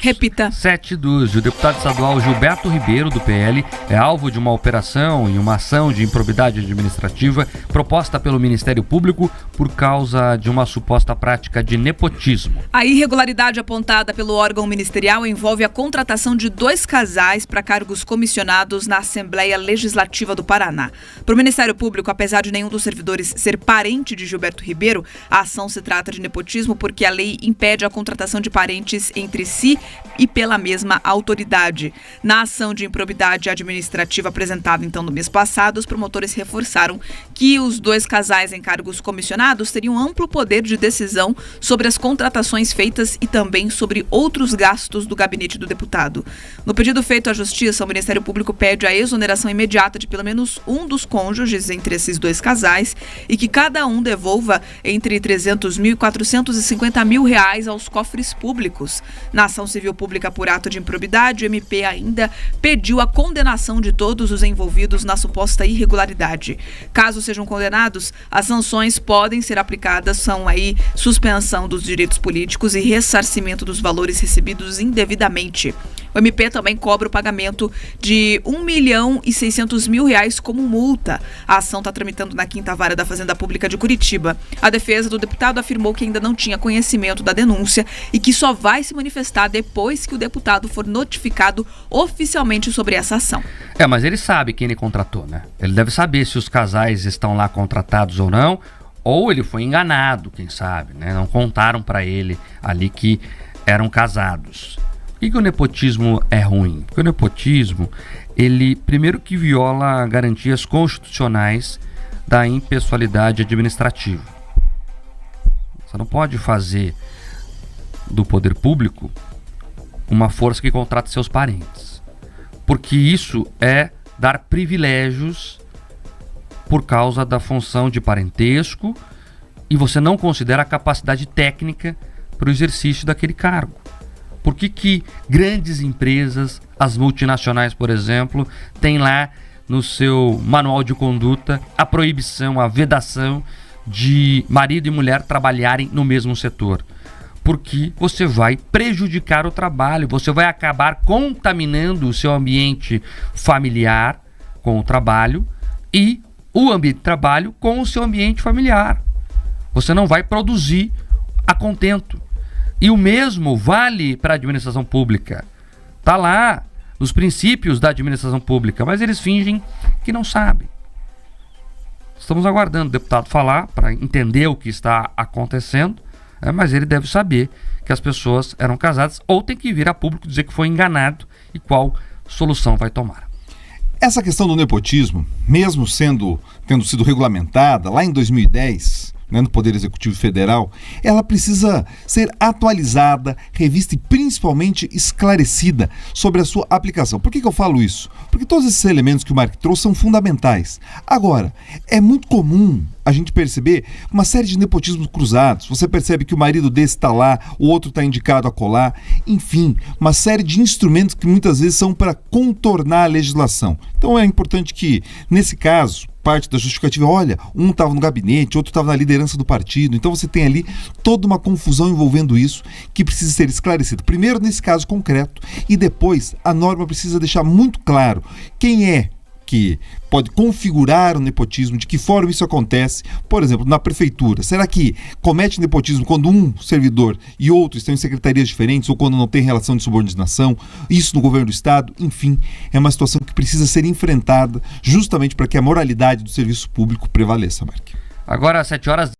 Repita. 712. O deputado estadual Gilberto Ribeiro, do PL, é alvo de uma operação e uma ação de improbidade administrativa proposta pelo Ministério Público por causa de uma suposta prática de nepotismo. A irregularidade apontada pelo órgão ministerial envolve a contratação de 2 casais para cargos comissionados na Assembleia Legislativa do Paraná. Para o Ministério Público, apesar de nenhum dos servidores ser parente de Gilberto Ribeiro, a ação se trata de nepotismo porque a lei impede a contratação de parentes entre si e pela mesma autoridade. Na ação de improbidade administrativa apresentada então no mês passado, os promotores reforçaram que os 2 casais em cargos comissionados teriam amplo poder de decisão sobre as contratações feitas e também sobre outros gastos do gabinete do deputado. No pedido feito à Justiça, o Ministério Público pede a exoneração imediata de pelo menos um dos cônjuges entre esses 2 casais e que cada um devolva entre 300 mil e 450 mil reais aos cofres públicos. Na ação civil pública por ato de improbidade, o MP ainda pediu a condenação de todos os envolvidos na suposta irregularidade. Caso sejam condenados, as sanções podem ser aplicadas, são aí suspensão dos direitos políticos e ressarcimento dos valores recebidos indevidamente. O MP também cobra o pagamento de R$1.600.000 como multa. A ação está tramitando na 5ª Vara da Fazenda Pública de Curitiba. A defesa do deputado afirmou que ainda não tinha conhecimento da denúncia e que só vai se manifestar depois que o deputado for notificado oficialmente sobre essa ação. Mas ele sabe quem ele contratou, né? Ele deve saber se os casais estão lá contratados ou não, ou ele foi enganado, quem sabe, né? Não contaram para ele ali que eram casados. Por que o nepotismo é ruim? Porque o nepotismo, ele primeiro que viola garantias constitucionais da impessoalidade administrativa. Você não pode fazer do poder público uma força que contrata seus parentes, porque isso é dar privilégios por causa da função de parentesco e você não considera a capacidade técnica para o exercício daquele cargo. Por que grandes empresas, as multinacionais, por exemplo, têm lá no seu manual de conduta a proibição, a vedação de marido e mulher trabalharem no mesmo setor? Porque você vai prejudicar o trabalho, você vai acabar contaminando o seu ambiente familiar com o trabalho e o ambiente de trabalho com o seu ambiente familiar. Você não vai produzir a contento. E o mesmo vale para a administração pública. Está lá nos princípios da administração pública, mas eles fingem que não sabem. Estamos aguardando o deputado falar para entender o que está acontecendo, mas ele deve saber que as pessoas eram casadas ou tem que vir a público dizer que foi enganado e qual solução vai tomar. Essa questão do nepotismo, mesmo tendo sido regulamentada lá em 2010, no Poder Executivo Federal, ela precisa ser atualizada, revista e principalmente esclarecida sobre a sua aplicação. Por que eu falo isso? Porque todos esses elementos que o Mark trouxe são fundamentais. Agora, é muito comum a gente perceber uma série de nepotismos cruzados. Você percebe que o marido desse está lá, o outro está indicado a colar. Enfim, uma série de instrumentos que muitas vezes são para contornar a legislação. Então é importante que, nesse caso, parte da justificativa, olha, um estava no gabinete, outro estava na liderança do partido. Então você tem ali toda uma confusão envolvendo isso que precisa ser esclarecida. Primeiro nesse caso concreto e depois a norma precisa deixar muito claro quem é que pode configurar o nepotismo, de que forma isso acontece. Por exemplo, na prefeitura, será que comete nepotismo quando um servidor e outro estão em secretarias diferentes ou quando não tem relação de subordinação? Isso no governo do estado? Enfim, é uma situação que precisa ser enfrentada justamente para que a moralidade do serviço público prevaleça, Mark. Agora, às 7 horas...